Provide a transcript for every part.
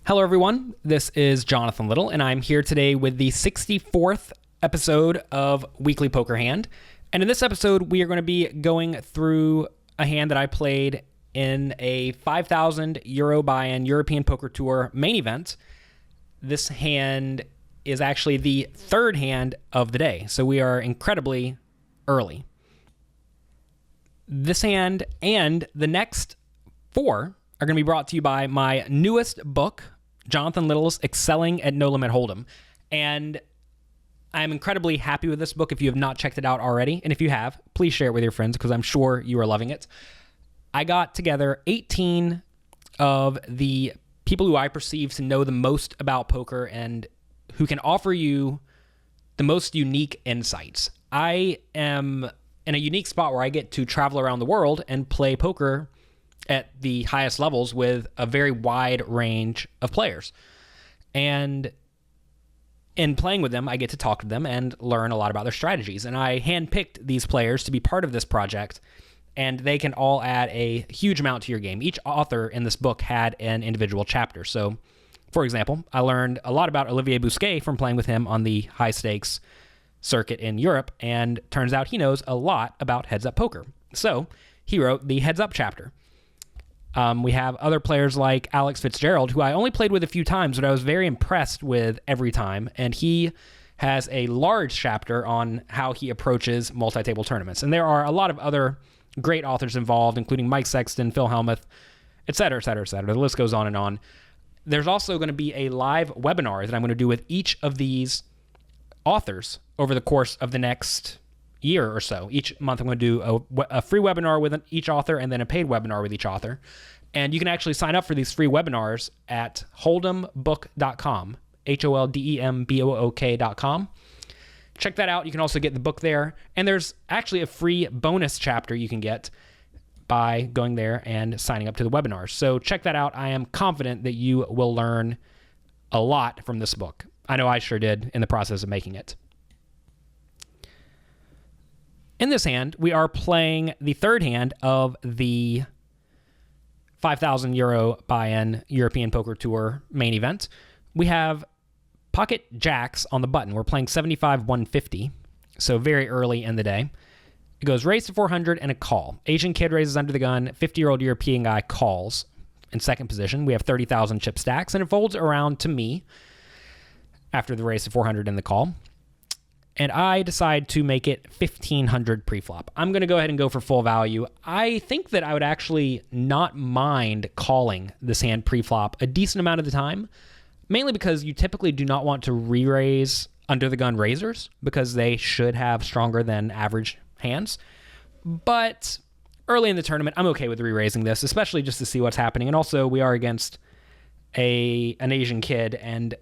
Hello, everyone. This is Jonathan Little, and I'm here today with the 64th episode of Weekly Poker Hand. And in this episode, we are going to be going through a hand that I played in a 5,000 euro buy-in European Poker Tour main event. This hand is actually the third hand of the day, so we are incredibly early. This hand and the next four are going to be brought to you by my newest book, Jonathan Little's Excelling at No Limit Hold'em. And I'm incredibly happy with this book if you have not checked it out already. And if you have, please share it with your friends because I'm sure you are loving it. I got together 18 of the people who I perceive to know the most about poker and who can offer you the most unique insights. I am in a unique spot where I get to travel around the world and play poker at the highest levels with a very wide range of players. And in playing with them, I get to talk to them and learn a lot about their strategies. And I handpicked these players to be part of this project, and they can all add a huge amount to your game. Each author in this book had an individual chapter. So, for example, I learned a lot about Olivier Bousquet from playing with him on the high-stakes circuit in Europe, and turns out he knows a lot about heads-up poker. So he wrote the heads-up chapter. We have other players like Alex Fitzgerald, who I only played with a few times, but I was very impressed with every time. And he has a large chapter on how he approaches multi-table tournaments. And there are a lot of other great authors involved, including Mike Sexton, Phil Hellmuth, et cetera, et cetera, et cetera. The list goes on and on. There's also going to be a live webinar that I'm going to do with each of these authors over the course of the next year or so. Each month I'm going to do a free webinar with each author and then a paid webinar with each author. And you can actually sign up for these free webinars at holdembook.com, holdembook.com. Check that out. You can also get the book there. And there's actually a free bonus chapter you can get by going there and signing up to the webinars. So check that out. I am confident that you will learn a lot from this book. I know I sure did in the process of making it. In this hand, we are playing the third hand of the 5,000 euro buy-in European Poker Tour main event. We have pocket jacks on the button. We're playing 75-150, so very early in the day. It goes raise to 400 and a call. Asian kid raises under the gun. 50-year-old European guy calls in second position. We have 30,000 chip stacks, and it folds around to me after the raise to 400 and the call. And I decide to make it 1,500 pre-flop. I'm going to go ahead and go for full value. I think that I would actually not mind calling this hand pre-flop a decent amount of the time, mainly because you typically do not want to re-raise under-the-gun raisers because they should have stronger than average hands. But early in the tournament, I'm okay with re-raising this, especially just to see what's happening. And also, we are against an Asian kid, and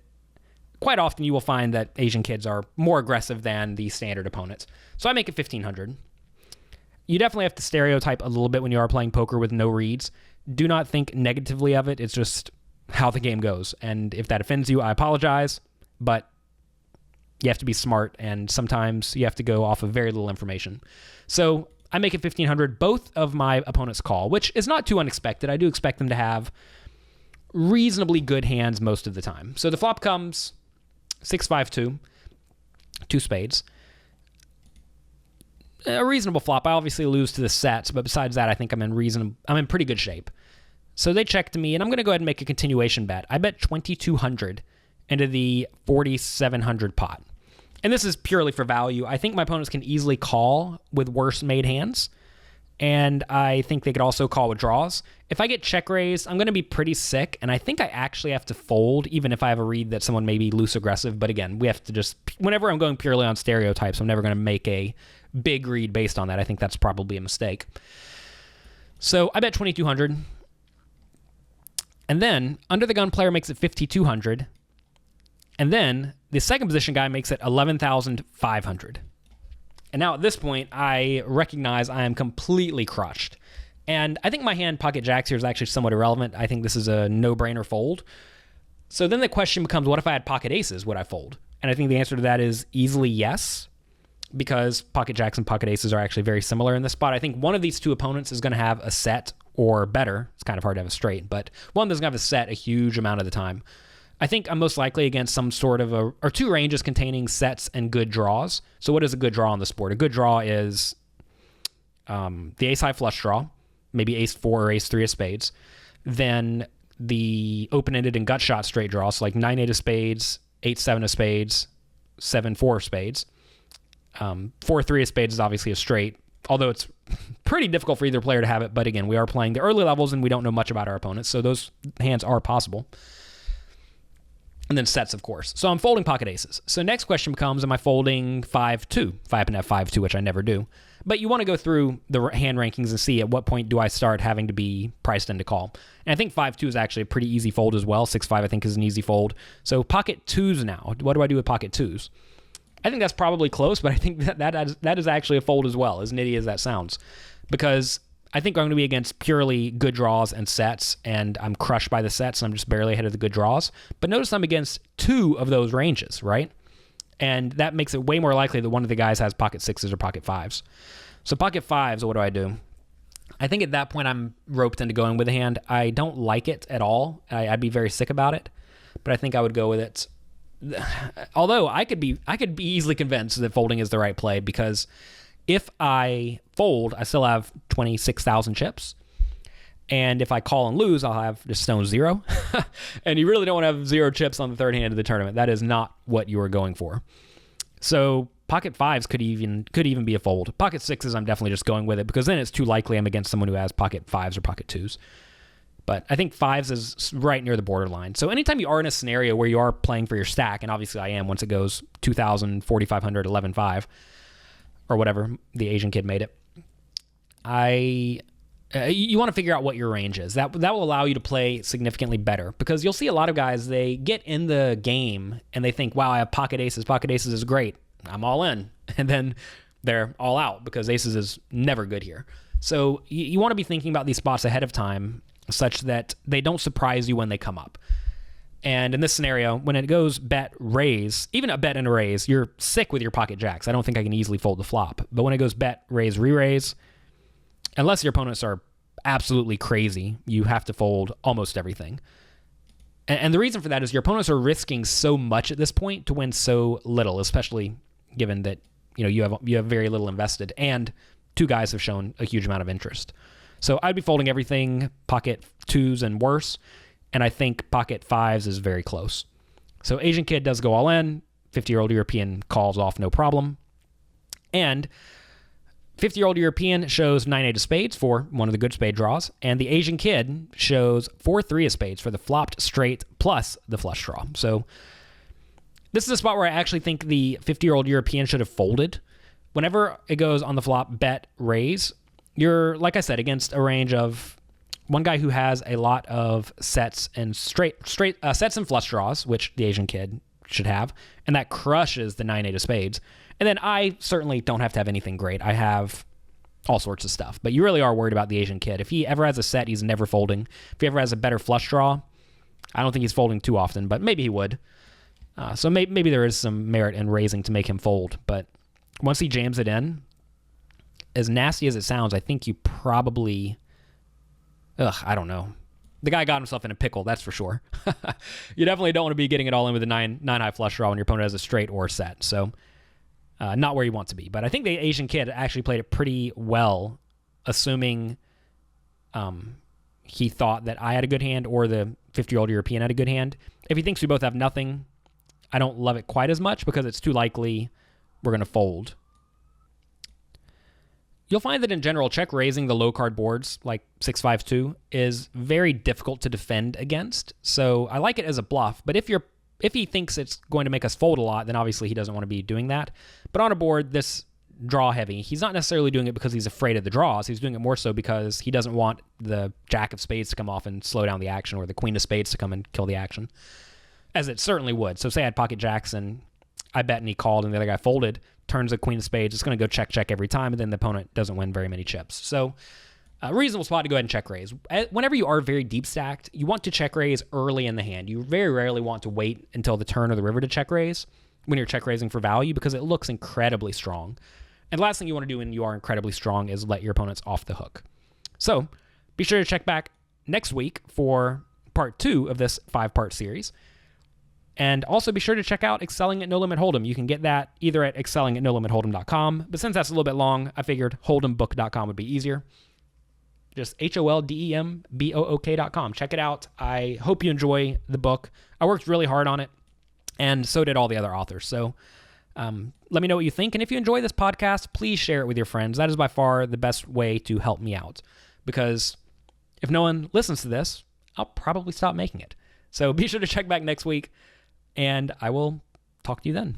quite often you will find that Asian kids are more aggressive than the standard opponents. So I make it 1,500. You definitely have to stereotype a little bit when you are playing poker with no reads. Do not think negatively of it. It's just how the game goes. And if that offends you, I apologize. But you have to be smart, and sometimes you have to go off of very little information. So I make it 1,500. Both of my opponents call, which is not too unexpected. I do expect them to have reasonably good hands most of the time. So the flop comes 6-5-2, two spades. A reasonable flop. I obviously lose to the sets, but besides that, I think I'm in pretty good shape. So they check to me, and I'm going to go ahead and make a continuation bet. I bet 2,200 into the 4,700 pot. And this is purely for value. I think my opponents can easily call with worse made hands, and I think they could also call with draws. If I get check raised, I'm going to be pretty sick, and I think I actually have to fold, even if I have a read that someone may be loose aggressive. But again, we have to just, whenever I'm going purely on stereotypes, I'm never going to make a big read based on that. I think that's probably a mistake. So I bet 2,200. And then, under the gun player makes it 5,200. And then, the second position guy makes it 11,500. And now at this point, I recognize I am completely crushed. And I think my hand pocket jacks here is actually somewhat irrelevant. I think this is a no-brainer fold. So then the question becomes, what if I had pocket aces? Would I fold? And I think the answer to that is easily yes, because pocket jacks and pocket aces are actually very similar in this spot. I think one of these two opponents is going to have a set or better. It's kind of hard to have a straight, but one doesn't have a set a huge amount of the time. I think I'm most likely against some sort of or two ranges containing sets and good draws. So what is a good draw on this board? A good draw is the ace-high flush draw, maybe ace-4 or ace-3 of spades. Then the open-ended and gut shot straight draws, so like 9-8 of spades, 8-7 of spades, 7-4 of spades. 4-3 of spades is obviously a straight, although it's pretty difficult for either player to have it. But again, we are playing the early levels and we don't know much about our opponents, so those hands are possible. And then sets, of course. So I'm folding pocket aces. So next question becomes, am I folding 5-2? If I happen to have 5-2, which I never do. But you want to go through the hand rankings and see at what point do I start having to be priced into call. And I think 5-2 is actually a pretty easy fold as well. 6-5 I think is an easy fold. So pocket twos now. What do I do with pocket twos? I think that's probably close, but I think that is actually a fold as well, as nitty as that sounds. Because I think I'm going to be against purely good draws and sets, and I'm crushed by the sets, and I'm just barely ahead of the good draws. But notice I'm against two of those ranges, right? And that makes it way more likely that one of the guys has pocket sixes or pocket fives. So pocket fives, what do? I think at that point I'm roped into going with a hand. I don't like it at all. I'd be very sick about it, but I think I would go with it. Although I could be easily convinced that folding is the right play, because if I fold, I still have 26,000 chips. And if I call and lose, I'll have just stone 0. And you really don't want to have 0 chips on the third hand of the tournament. That is not what you are going for. So pocket fives could even be a fold. Pocket sixes, I'm definitely just going with it, because then it's too likely I'm against someone who has pocket fives or pocket twos. But I think fives is right near the borderline. So anytime you are in a scenario where you are playing for your stack, and obviously I am once it goes 2,000, 4,500, 11,500, or whatever the Asian kid made it, you want to figure out what your range is. That will allow you to play significantly better, because you'll see a lot of guys, they get in the game and they think, wow, I have pocket aces. Pocket aces is great. I'm all in. And then they're all out because aces is never good here. So you want to be thinking about these spots ahead of time such that they don't surprise you when they come up. And in this scenario, when it goes bet, raise, even a bet and a raise, you're sick with your pocket jacks. I don't think I can easily fold the flop. But when it goes bet, raise, re-raise, unless your opponents are absolutely crazy, you have to fold almost everything. And the reason for that is your opponents are risking so much at this point to win so little, especially given that you have very little invested, and two guys have shown a huge amount of interest. So I'd be folding everything pocket twos and worse, and I think pocket fives is very close. So Asian kid does go all in, 50-year-old European calls off no problem, and 50-year-old European shows 9-8 of spades for one of the good spade draws, and the Asian kid shows 4-3 of spades for the flopped straight plus the flush draw. So this is a spot where I actually think the 50-year-old European should have folded. Whenever it goes on the flop, bet, raise, you're, like I said, against a range of one guy who has a lot of sets and straight sets and flush draws, which the Asian kid should have, and that crushes the 9-8 of spades. And then I certainly don't have to have anything great. I have all sorts of stuff. But you really are worried about the Asian kid. If he ever has a set, he's never folding. If he ever has a better flush draw, I don't think he's folding too often, but maybe he would. So maybe there is some merit in raising to make him fold. But once he jams it in, as nasty as it sounds, I think you probably... I don't know. The guy got himself in a pickle, that's for sure. You definitely don't want to be getting it all in with a 9-high flush draw when your opponent has a straight or a set. So... not where you want to be. But I think the Asian kid actually played it pretty well, assuming he thought that I had a good hand or the 50-year-old European had a good hand. If he thinks we both have nothing, I don't love it quite as much because it's too likely we're going to fold. You'll find that in general, check raising the low card boards like 6-5-2 is very difficult to defend against. So I like it as a bluff, but if he thinks it's going to make us fold a lot, then obviously he doesn't want to be doing that. But on a board this draw heavy, he's not necessarily doing it because he's afraid of the draws. He's doing it more so because he doesn't want the jack of spades to come off and slow down the action, or the queen of spades to come and kill the action, as it certainly would. So say I had pocket jacks and I bet and he called and the other guy folded, turns the queen of spades, it's going to go check every time, and then the opponent doesn't win very many chips. So a reasonable spot to go ahead and check raise. Whenever you are very deep stacked, you want to check raise early in the hand. You very rarely want to wait until the turn of the river to check raise when you're check raising for value, because it looks incredibly strong. And the last thing you want to do when you are incredibly strong is let your opponents off the hook. So Be sure to check back next week for part 2 of this 5-part series. And also be sure to check out Excelling at No Limit Hold'em. You can get that either at excellingatnolimithold'em.com, but since that's a little bit long, I figured hold'embook.com would be easier. Just holdembook.com. Check it out. I hope you enjoy the book. I worked really hard on it, and so did all the other authors. So let me know what you think. And if you enjoy this podcast, please share it with your friends. That is by far the best way to help me out, because if no one listens to this, I'll probably stop making it. So be sure to check back next week, and I will talk to you then.